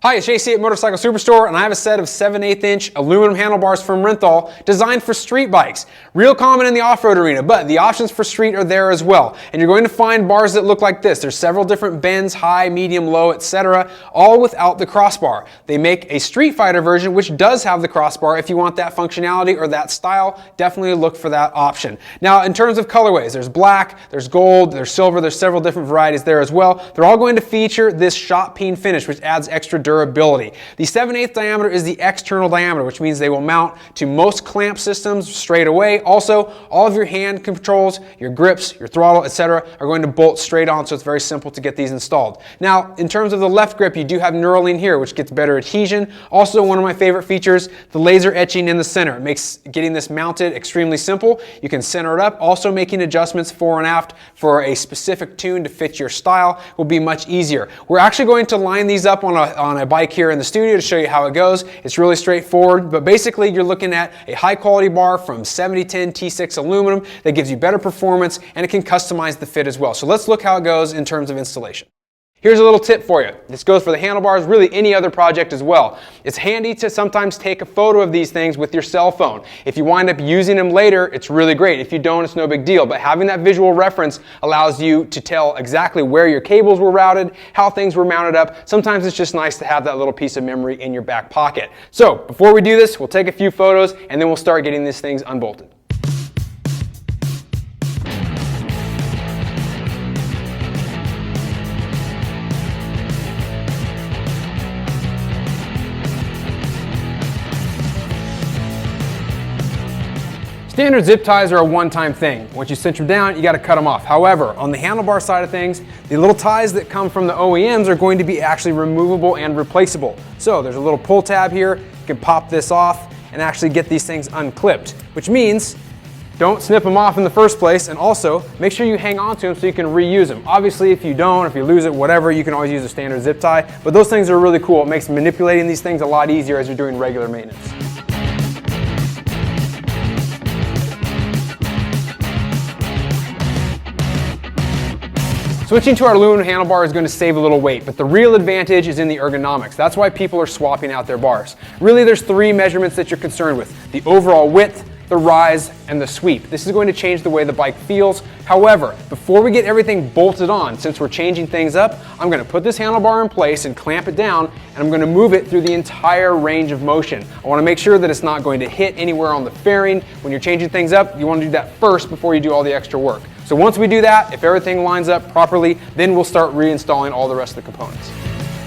Hi, it's JC at Motorcycle Superstore, and I have a set of 7/8 inch aluminum handlebars from Renthal designed for street bikes. Real common in the off-road arena, but the options for street are there as well. And you're going to find bars that look like this. There's several different bends, high, medium, low, etc., all without the crossbar. They make a Street Fighter version which does have the crossbar. If you want that functionality or that style, definitely look for that option. Now, in terms of colorways, there's black, there's gold, there's silver, there's several different varieties there as well. They're all going to feature this shot peen finish, which adds extra durability. The 7/8 diameter is the external diameter, which means they will mount to most clamp systems straight away. Also, all of your hand controls, your grips, your throttle, etc., are going to bolt straight on, so it's very simple to get these installed. Now, in terms of the left grip, you do have knurling here, which gets better adhesion. Also, one of my favorite features, the laser etching in the center. It makes getting this mounted extremely simple. You can center it up. Also, making adjustments fore and aft for a specific tune to fit your style will be much easier. We're actually going to line these up on a bike here in the studio to show you how it goes. It's really straightforward, but basically you're looking at a high quality bar from 7010 T6 aluminum that gives you better performance, and it can customize the fit as well. So let's look how it goes in terms of installation. Here's a little tip for you. This goes for the handlebars, really any other project as well. It's handy to sometimes take a photo of these things with your cell phone. If you wind up using them later, it's really great. If you don't, it's no big deal. But having that visual reference allows you to tell exactly where your cables were routed, how things were mounted up. Sometimes it's just nice to have that little piece of memory in your back pocket. So before we do this, we'll take a few photos and then we'll start getting these things unbolted. Standard zip ties are a one-time thing. Once you cinch them down, you got to cut them off. However, on the handlebar side of things, the little ties that come from the OEMs are going to be actually removable and replaceable. So there's a little pull tab here. You can pop this off and actually get these things unclipped, which means don't snip them off in the first place, and also make sure you hang on to them so you can reuse them. Obviously, if you don't, if you lose it, whatever, you can always use a standard zip tie, but those things are really cool. It makes manipulating these things a lot easier as you're doing regular maintenance. Switching to our aluminum handlebar is going to save a little weight, but the real advantage is in the ergonomics. That's why people are swapping out their bars. Really, there's three measurements that you're concerned with: the overall width, the rise, and the sweep. This is going to change the way the bike feels. However, before we get everything bolted on, since we're changing things up, I'm going to put this handlebar in place and clamp it down, and I'm going to move it through the entire range of motion. I want to make sure that it's not going to hit anywhere on the fairing. When you're changing things up, you want to do that first before you do all the extra work. So once we do that, if everything lines up properly, then we'll start reinstalling all the rest of the components.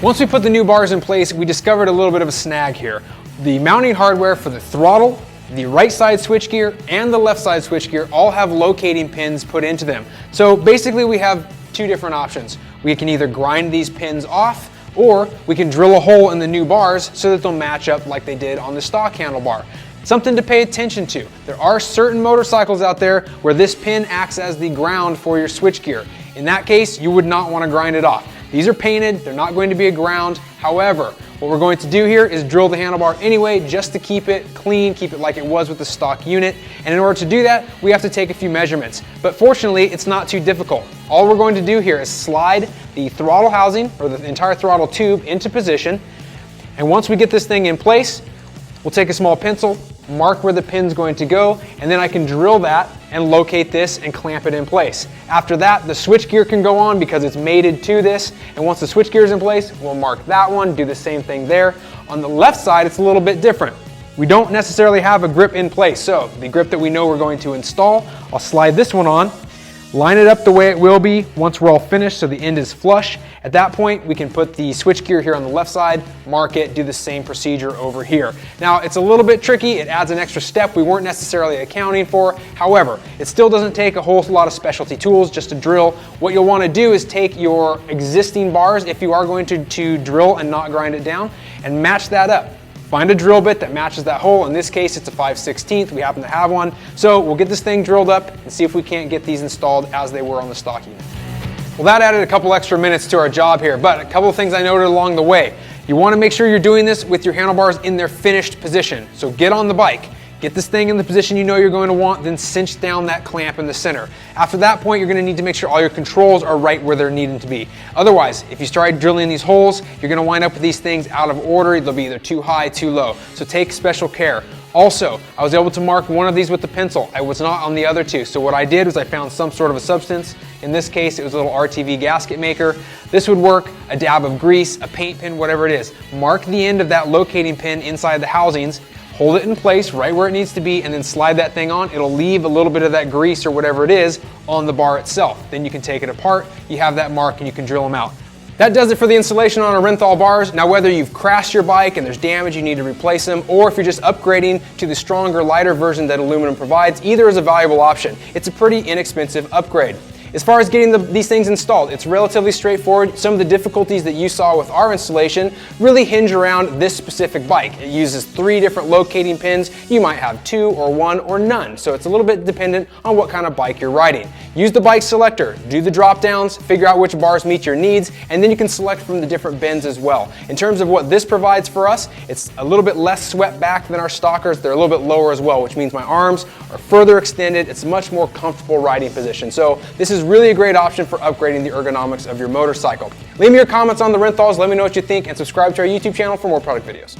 Once we put the new bars in place, we discovered a little bit of a snag here. The mounting hardware for the throttle, the right side switchgear, and the left side switchgear all have locating pins put into them. So basically we have two different options. We can either grind these pins off, or we can drill a hole in the new bars so that they'll match up like they did on the stock handlebar. Something to pay attention to. There are certain motorcycles out there where this pin acts as the ground for your switchgear. In that case, you would not want to grind it off. These are painted, they're not going to be a ground. However, what we're going to do here is drill the handlebar anyway, just to keep it clean, keep it like it was with the stock unit. And in order to do that, we have to take a few measurements. But fortunately, it's not too difficult. All we're going to do here is slide the throttle housing, or the entire throttle tube, into position. And once we get this thing in place, we'll take a small pencil, mark where the pin's going to go, and then I can drill that and locate this and clamp it in place. After that, the switchgear can go on because it's mated to this, and once the switchgear is in place, we'll mark that one, do the same thing there. On the left side, it's a little bit different. We don't necessarily have a grip in place, so the grip that we know we're going to install, I'll slide this one on, line it up the way it will be once we're all finished so the end is flush. At that point, we can put the switchgear here on the left side, mark it, do the same procedure over here. Now, it's a little bit tricky. It adds an extra step we weren't necessarily accounting for. However, it still doesn't take a whole lot of specialty tools just to drill. What you'll want to do is take your existing bars, if you are going to drill and not grind it down, and match that up. Find a drill bit that matches that hole. In this case, it's a 5/16. We happen to have one. So we'll get this thing drilled up and see if we can't get these installed as they were on the stock unit. Well, that added a couple extra minutes to our job here, but a couple of things I noted along the way. You want to make sure you're doing this with your handlebars in their finished position. So get on the bike, Get this thing in the position you know you're going to want, then cinch down that clamp in the center. After that point, you're going to need to make sure all your controls are right where they're needing to be. Otherwise, if you start drilling these holes, you're going to wind up with these things out of order. They'll be either too high, too low. So take special care. Also, I was able to mark one of these with the pencil. I was not on the other two. So what I did was I found some sort of a substance. In this case, it was a little RTV gasket maker. This would work, a dab of grease, a paint pen, whatever it is. Mark the end of that locating pin inside the housings, hold it in place right where it needs to be, and then slide that thing on. It'll leave a little bit of that grease or whatever it is on the bar itself. Then you can take it apart, you have that mark, and you can drill them out. That does it for the installation on our Renthal bars. Now whether you've crashed your bike and there's damage, you need to replace them, or if you're just upgrading to the stronger, lighter version that aluminum provides, either is a valuable option. It's a pretty inexpensive upgrade. As far as getting these things installed, it's relatively straightforward. Some of the difficulties that you saw with our installation really hinge around this specific bike. It uses 3 different locating pins. You might have 2 or 1 or none, so it's a little bit dependent on what kind of bike you're riding. Use the bike selector, do the drop downs, figure out which bars meet your needs, and then you can select from the different bends as well. In terms of what this provides for us, it's a little bit less swept back than our stockers. They're a little bit lower as well, which means my arms are further extended. It's a much more comfortable riding position. So this is really a great option for upgrading the ergonomics of your motorcycle. Leave me your comments on the Renthals, let me know what you think, and subscribe to our YouTube channel for more product videos.